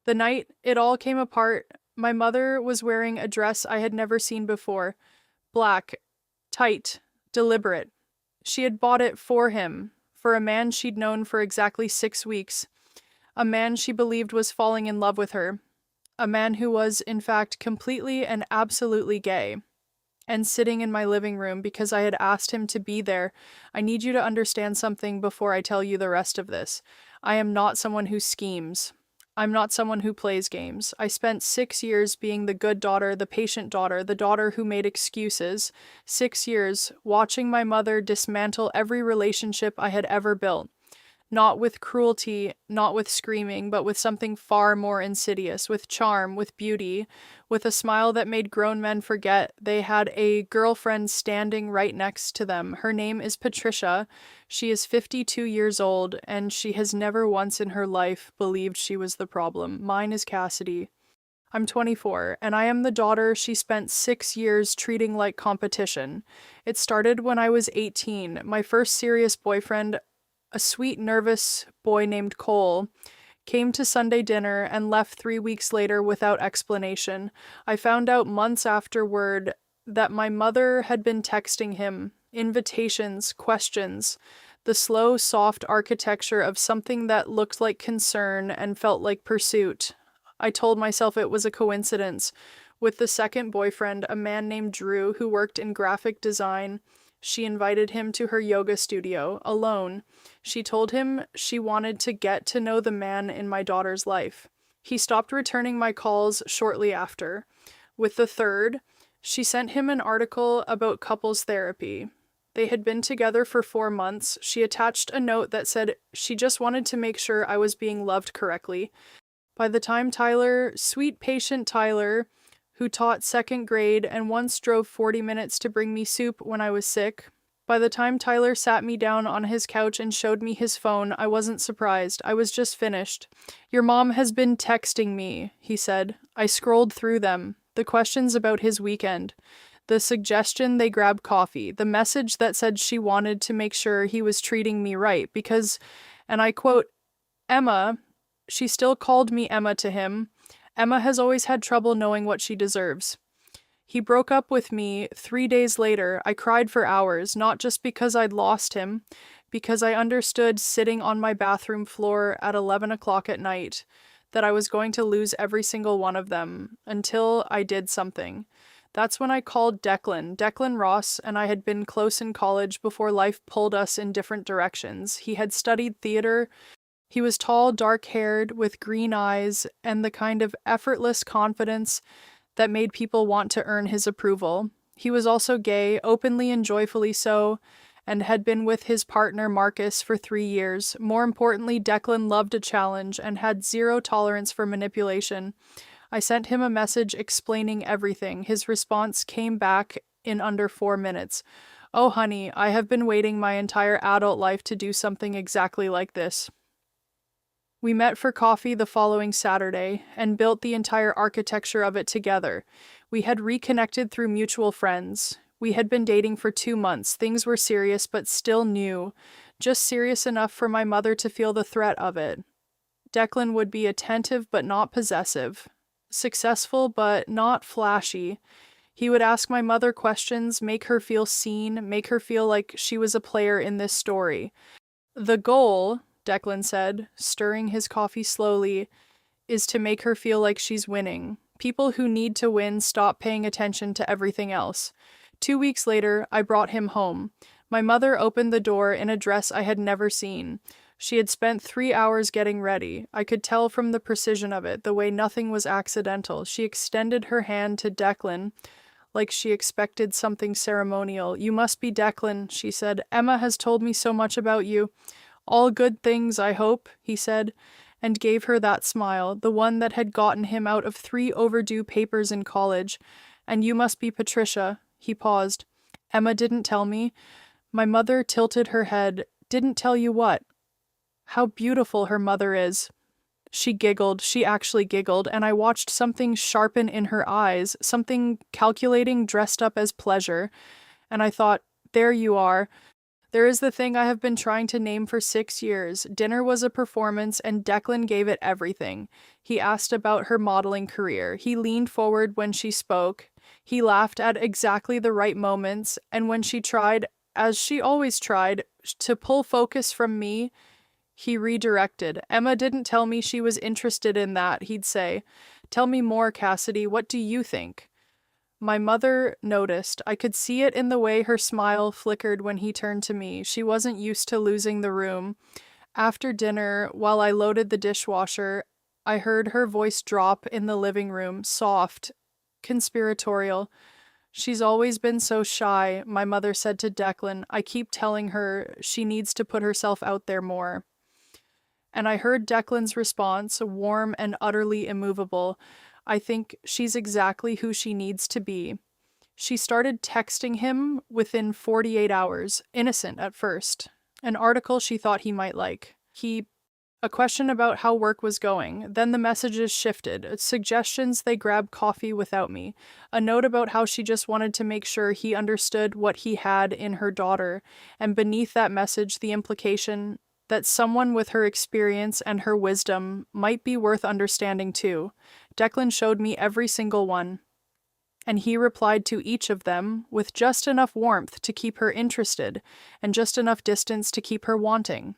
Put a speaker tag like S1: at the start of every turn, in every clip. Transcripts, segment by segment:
S1: The night it all came apart, my mother was wearing a dress I had never seen before. Black, tight, deliberate. She had bought it for him, for a man she'd known for exactly 6 weeks. A man she believed was falling in love with her. A man who was, in fact, completely and absolutely gay. And sitting in my living room because I had asked him to be there. I need you to understand something before I tell you the rest of this. I am not someone who schemes. I'm not someone who plays games. I spent 6 years being the good daughter, the patient daughter, the daughter who made excuses. 6 years watching my mother dismantle every relationship I had ever built. Not with cruelty, not with screaming, but with something far more insidious, with charm, with beauty, with a smile that made grown men forget they had a girlfriend standing right next to them. Her name is Patricia. She is 52 years old, and she has never once in her life believed she was the problem. Mine is Cassidy. I'm 24, and I am the daughter she spent 6 years treating like competition. It started when I was 18. My first serious boyfriend, a sweet, nervous boy named Cole, came to Sunday dinner and left 3 weeks later without explanation. I found out months afterward that my mother had been texting him invitations, questions, the slow, soft architecture of something that looked like concern and felt like pursuit. I told myself it was a coincidence. With the second boyfriend, a man named Drew who worked in graphic design, she invited him to her yoga studio, alone. She told him she wanted to get to know the man in my daughter's life. He stopped returning my calls shortly after. With the third, she sent him an article about couples therapy. They had been together for 4 months. She attached a note that said she just wanted to make sure I was being loved correctly. By the time Tyler, sweet patient Tyler, who taught second grade and once drove 40 minutes to bring me soup when I was sick. By the time Tyler sat me down on his couch and showed me his phone, I wasn't surprised. I was just finished. Your mom has been texting me, he said. I scrolled through them. The questions about his weekend. The suggestion they grab coffee. The message that said she wanted to make sure he was treating me right because, and I quote, Emma, she still called me Emma to him. Emma has always had trouble knowing what she deserves. He broke up with me 3 days later. I cried for hours, not just because I'd lost him, because I understood sitting on my bathroom floor at 11 o'clock at night that I was going to lose every single one of them until I did something. That's when I called Declan Ross, and I had been close in college before life pulled us in different directions. He had studied theater. He was tall, dark-haired, with green eyes, and the kind of effortless confidence that made people want to earn his approval. He was also gay, openly and joyfully so, and had been with his partner Marcus for 3 years. More importantly, Declan loved a challenge and had zero tolerance for manipulation. I sent him a message explaining everything. His response came back in under 4 minutes. Oh, honey, I have been waiting my entire adult life to do something exactly like this. We met for coffee the following Saturday and built the entire architecture of it together. We had reconnected through mutual friends. We had been dating for 2 months. Things were serious but still new, just serious enough for my mother to feel the threat of it. Declan would be attentive but not possessive, successful but not flashy. He would ask my mother questions, make her feel seen, make her feel like she was a player in this story. The goal, Declan said, stirring his coffee slowly, is to make her feel like she's winning. People who need to win stop paying attention to everything else. 2 weeks later, I brought him home. My mother opened the door in a dress I had never seen. She had spent 3 hours getting ready. I could tell from the precision of it, the way nothing was accidental. She extended her hand to Declan, like she expected something ceremonial. You must be Declan, she said. Emma has told me so much about you. All good things, I hope, he said, and gave her that smile, the one that had gotten him out of 3 overdue papers in college. And you must be Patricia. He paused. Emma didn't tell me. My mother tilted her head. Didn't tell you what? How beautiful her mother is. She giggled. She actually giggled, and I watched something sharpen in her eyes, something calculating dressed up as pleasure. And I thought, there you are. There is the thing I have been trying to name for 6 years. Dinner was a performance, and Declan gave it everything. He asked about her modeling career. He leaned forward when she spoke. He laughed at exactly the right moments, and when she tried, as she always tried, to pull focus from me, he redirected. Emma didn't tell me she was interested in that, he'd say. Tell me more, Cassidy. What do you think? My mother noticed. I could see it in the way her smile flickered when he turned to me. She wasn't used to losing the room. After dinner, while I loaded the dishwasher, I heard her voice drop in the living room, soft, conspiratorial. She's always been so shy, my mother said to Declan. I keep telling her she needs to put herself out there more. And I heard Declan's response, warm and utterly immovable. I think she's exactly who she needs to be. She started texting him within 48 hours, innocent at first. An article she thought he might like. A question about how work was going. Then the messages shifted. Suggestions they grab coffee without me. A note about how she just wanted to make sure he understood what he had in her daughter. And beneath that message, the implication that someone with her experience and her wisdom might be worth understanding too. Declan showed me every single one, and he replied to each of them with just enough warmth to keep her interested and just enough distance to keep her wanting.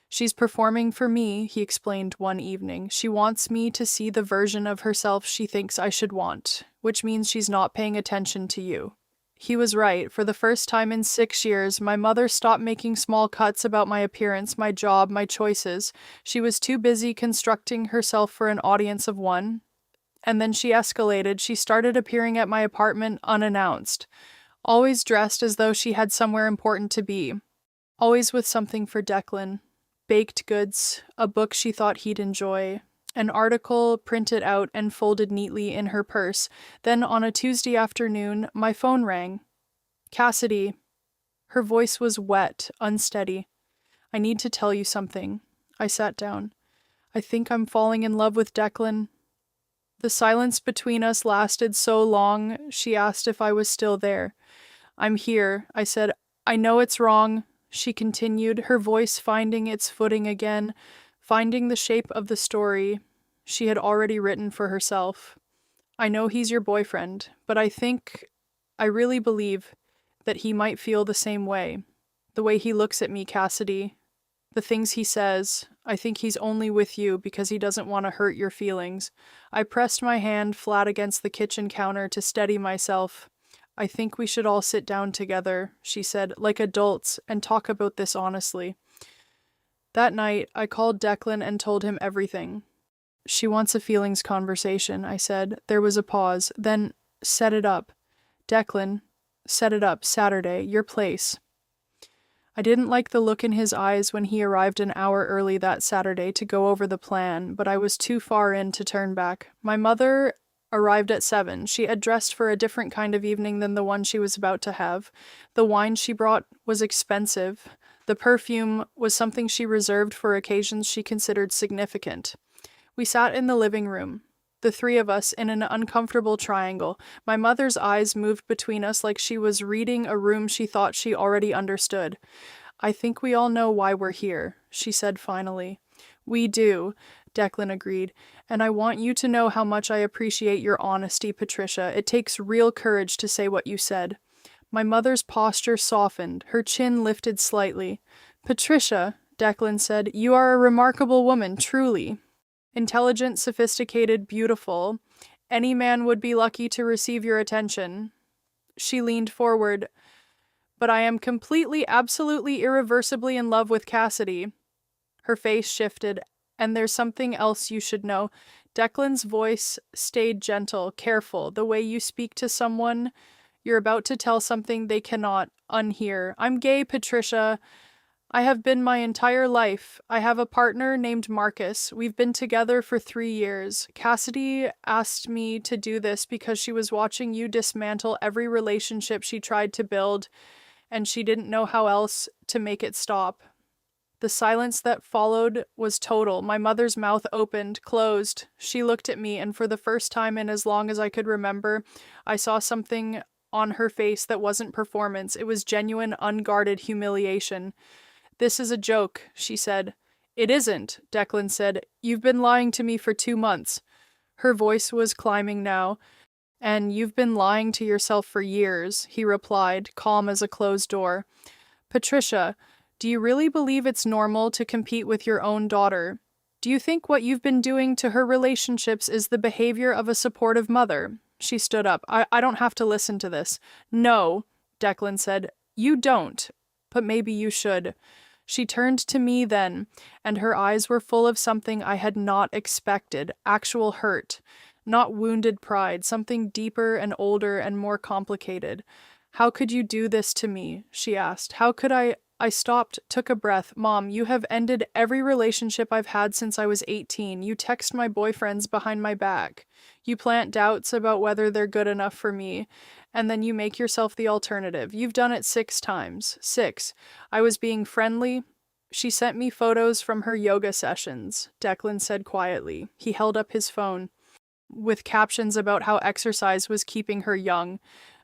S1: She's performing for me, he explained one evening. She wants me to see the version of herself she thinks I should want, which means she's not paying attention to you. He was right. For the first time in 6 years, my mother stopped making small cuts about my appearance, my job, my choices. She was too busy constructing herself for an audience of one. And then she escalated. She started appearing at my apartment unannounced, always dressed as though she had somewhere important to be, always with something for Declan. Baked goods, a book she thought he'd enjoy, an article printed out and folded neatly in her purse. Then on a Tuesday afternoon, my phone rang. Cassidy. Her voice was wet, unsteady. I need to tell you something. I sat down. I think I'm falling in love with Declan. The silence between us lasted so long, she asked if I was still there. I'm here, I said. I know it's wrong, she continued, her voice finding its footing again, finding the shape of the story she had already written for herself. I know he's your boyfriend, but I really believe that he might feel the same way. The way he looks at me, Cassidy. The things he says. I think he's only with you because he doesn't want to hurt your feelings. I pressed my hand flat against the kitchen counter to steady myself. I think we should all sit down together, she said, like adults, and talk about this honestly. That night, I called Declan and told him everything. She wants a feelings conversation, I said. There was a pause. Then, set it up. Declan, set it up, Saturday, your place. I didn't like the look in his eyes when he arrived an hour early that Saturday to go over the plan, but I was too far in to turn back. My mother arrived at 7. She had dressed for a different kind of evening than the one she was about to have. The wine she brought was expensive. The perfume was something she reserved for occasions she considered significant. We sat in the living room, the three of us in an uncomfortable triangle. My mother's eyes moved between us like she was reading a room she thought she already understood. I think we all know why we're here, she said finally. We do, Declan agreed, and I want you to know how much I appreciate your honesty, Patricia. It takes real courage to say what you said. My mother's posture softened, her chin lifted slightly. Patricia, Declan said, you are a remarkable woman, truly. Intelligent, sophisticated, beautiful. Any man would be lucky to receive your attention. She leaned forward. But I am completely, absolutely, irreversibly in love with Cassidy. Her face shifted. And there's something else you should know. Declan's voice stayed gentle, careful, the way you speak to someone you're about to tell something they cannot unhear. I'm gay, Patricia. I have been my entire life. I have a partner named Marcus. We've been together for 3 years. Cassidy asked me to do this because she was watching you dismantle every relationship she tried to build, and she didn't know how else to make it stop. The silence that followed was total. My mother's mouth opened, closed. She looked at me, and for the first time in as long as I could remember, I saw something on her face that wasn't performance. It was genuine, unguarded humiliation. "This is a joke," she said. "It isn't," Declan said. "You've been lying to me for 2 months." Her voice was climbing now. "And you've been lying to yourself for years," he replied, calm as a closed door. "Patricia, do you really believe it's normal to compete with your own daughter? Do you think what you've been doing to her relationships is the behavior of a supportive mother?" She stood up. I don't have to listen to this." "No," Declan said. "You don't. But maybe you should." She turned to me then, and her eyes were full of something I had not expected, actual hurt. Not wounded pride, something deeper and older and more complicated. "How could you do this to me?" she asked. "How could I?" I stopped, took a breath. "Mom, you have ended every relationship I've had since I was 18. You text my boyfriends behind my back. You plant doubts about whether they're good enough for me, and then you make yourself the alternative. You've done it 6 times. 6. I was being friendly." "She sent me photos from her yoga sessions," Declan said quietly. He held up his phone, with captions about how exercise was keeping her young.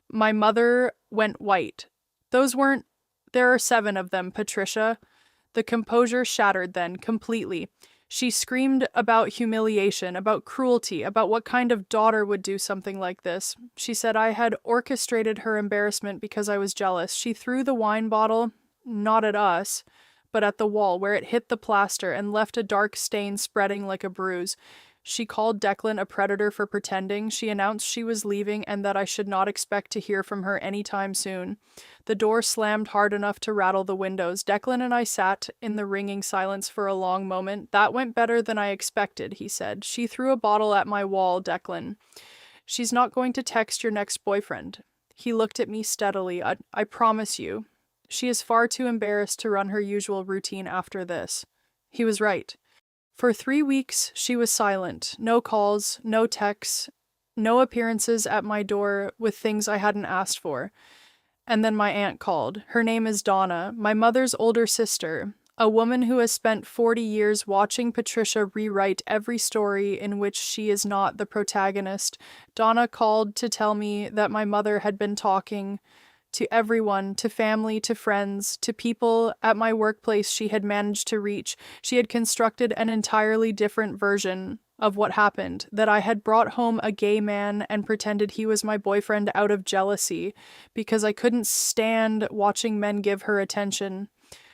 S1: My mother went white. "Those weren't— There are 7 of them, Patricia." The composure shattered then, completely. She screamed about humiliation, about cruelty, about what kind of daughter would do something like this. She said I had orchestrated her embarrassment because I was jealous. She threw the wine bottle, not at us, but at the wall, where it hit the plaster and left a dark stain spreading like a bruise. She called Declan a predator for pretending. She announced she was leaving and that I should not expect to hear from her anytime soon. The door slammed hard enough to rattle the windows. Declan and I sat in the ringing silence for a long moment. "That went better than I expected," he said. "She threw a bottle at my wall, Declan. She's not going to text your next boyfriend." He looked at me steadily. I promise you. She is far too embarrassed to run her usual routine after this." He was right. For 3 weeks, she was silent. No calls, no texts, no appearances at my door with things I hadn't asked for. And then my aunt called. Her name is Donna, my mother's older sister, a woman who has spent 40 years watching Patricia rewrite every story in which she is not the protagonist. Donna called to tell me that my mother had been talking to everyone, to family, to friends, to people at my workplace she had managed to reach. She had constructed an entirely different version of what happened, that I had brought home a gay man and pretended he was my boyfriend out of jealousy, because I couldn't stand watching men give her attention.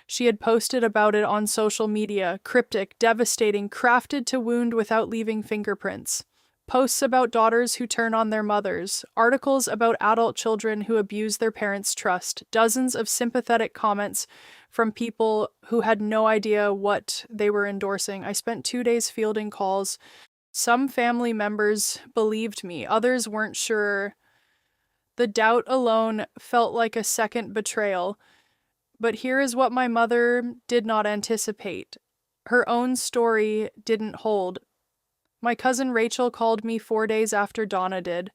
S1: She had posted about it on social media, cryptic, devastating, crafted to wound without leaving fingerprints. Posts about daughters who turn on their mothers, articles about adult children who abuse their parents' trust, dozens of sympathetic comments from people who had no idea what they were endorsing. I spent 2 days fielding calls. Some family members believed me, others weren't sure. The doubt alone felt like a second betrayal. But here is what my mother did not anticipate. Her own story didn't hold. My cousin Rachel called me 4 days after Donna did.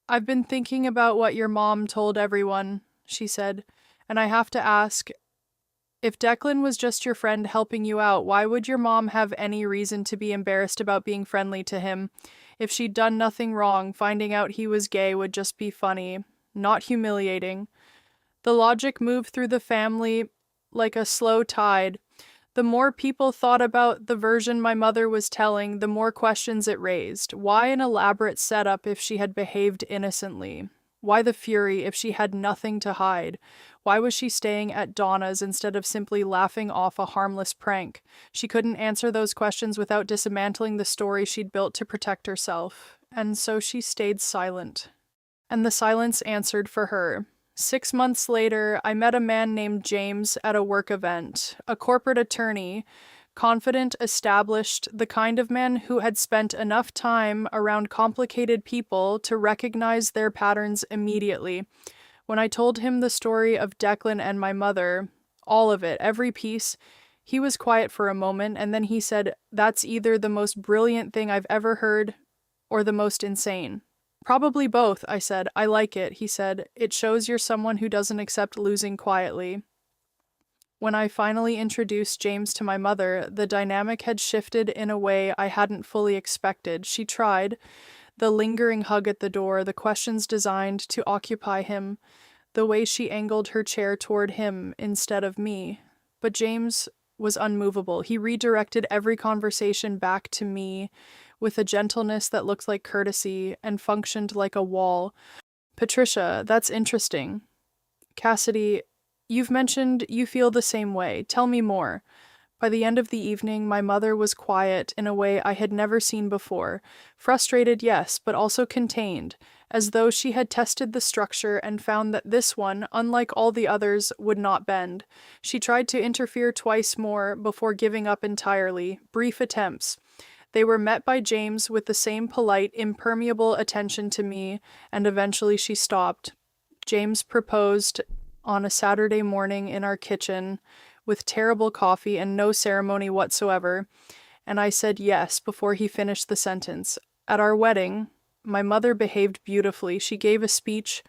S1: "I've been thinking about what your mom told everyone," she said, "and I have to ask, if Declan was just your friend helping you out, why would your mom have any reason to be embarrassed about being friendly to him? If she'd done nothing wrong, finding out he was gay would just be funny, not humiliating." The logic moved through the family like a slow tide. The more people thought about the version my mother was telling, the more questions it raised. Why an elaborate setup if she had behaved innocently? Why the fury if she had nothing to hide? Why was she staying at Donna's instead of simply laughing off a harmless prank? She couldn't answer those questions without dismantling the story she'd built to protect herself, and so she stayed silent. And the silence answered for her. 6 months later, I met a man named James at a work event, a corporate attorney, confident, established, the kind of man who had spent enough time around complicated people to recognize their patterns immediately. When I told him the story of Declan and my mother, all of it, every piece, he was quiet for a moment, and then he said, "That's either the most brilliant thing I've ever heard or the most insane." "Probably both," I said. "I like it," he said. "It shows you're someone who doesn't accept losing quietly." When I finally introduced James to my mother, the dynamic had shifted in a way I hadn't fully expected. She tried. The lingering hug at the door, the questions designed to occupy him, the way she angled her chair toward him instead of me. But James was unmovable. He redirected every conversation back to me with a gentleness that looked like courtesy and functioned like a wall. Patricia, that's interesting. Cassidy, you've mentioned you feel the same way. Tell me more. By the end of the evening, my mother was quiet in a way I had never seen before. Frustrated, yes, but also contained, as though she had tested the structure and found that this one, unlike all the others, would not bend. She tried to interfere twice more before giving up entirely. Brief attempts. They were met by James with the same polite, impermeable attention to me, and eventually she stopped. James proposed on a Saturday morning in our kitchen, with terrible coffee and no ceremony whatsoever, and I said yes before he finished the sentence. At our wedding, my mother behaved beautifully. She gave a speech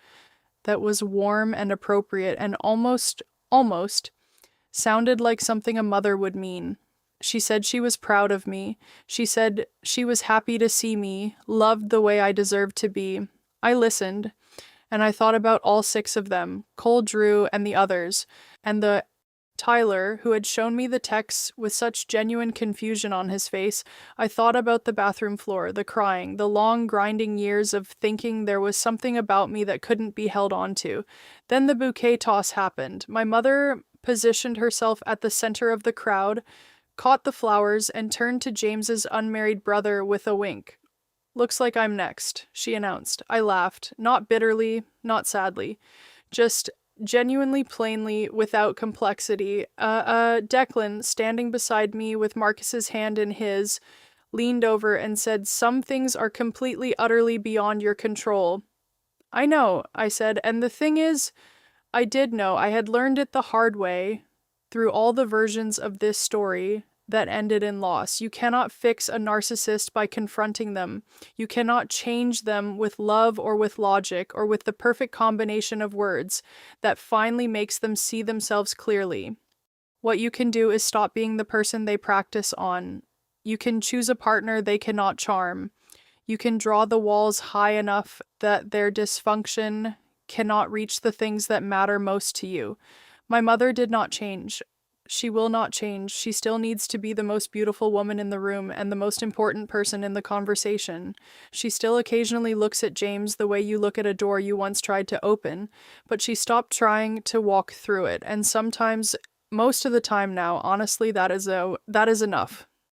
S1: that was warm and appropriate and almost sounded like something a mother would mean. She said she was proud of me. She said she was happy to see me, loved the way I deserved to be. I listened, and I thought about all 6 of them, Cole, Drew, and the others, and the Tyler, who had shown me the texts with such genuine confusion on his face. I thought about the bathroom floor, the crying, the long grinding years of thinking there was something about me that couldn't be held on to. Then the bouquet toss happened. My mother positioned herself at the center of the crowd, caught the flowers, and turned to James's unmarried brother with a wink. "Looks like I'm next," she announced. I laughed, not bitterly, not sadly, just genuinely plainly, without complexity. Declan, standing beside me with Marcus's hand in his, leaned over and said, "Some things are completely, utterly beyond your control." "I know," I said, "and the thing is, I did know. I had learned it the hard way through all the versions of this story that ended in loss. You cannot fix a narcissist by confronting them. You cannot change them with love or with logic or with the perfect combination of words that finally makes them see themselves clearly. What you can do is stop being the person they practice on. You can choose a partner they cannot charm. You can draw the walls high enough that their dysfunction cannot reach the things that matter most to you. My mother did not change. She will not change. She still needs to be the most beautiful woman in the room and the most important person in the conversation. She still occasionally looks at James the way you look at a door you once tried to open, but she stopped trying to walk through it, and sometimes, most of the time now, honestly, that is enough.